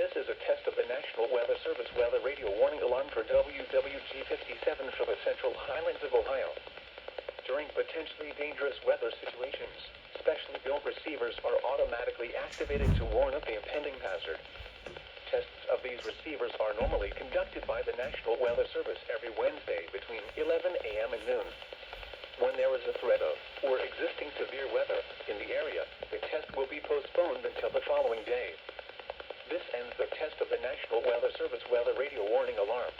This is a test of the National Weather Service weather radio warning alarm for WWG57 for the Central Highlands of Ohio. During potentially dangerous weather situations, specially built receivers are automatically activated to warn of the impending hazard. Tests of these receivers are normally conducted by the National Weather Service every Wednesday between 11 a.m. and noon. When there is a threat of or existing severe weather in the area, the test will be postponed until the following day. This ends the test of the National Weather Service weather radio warning alarm.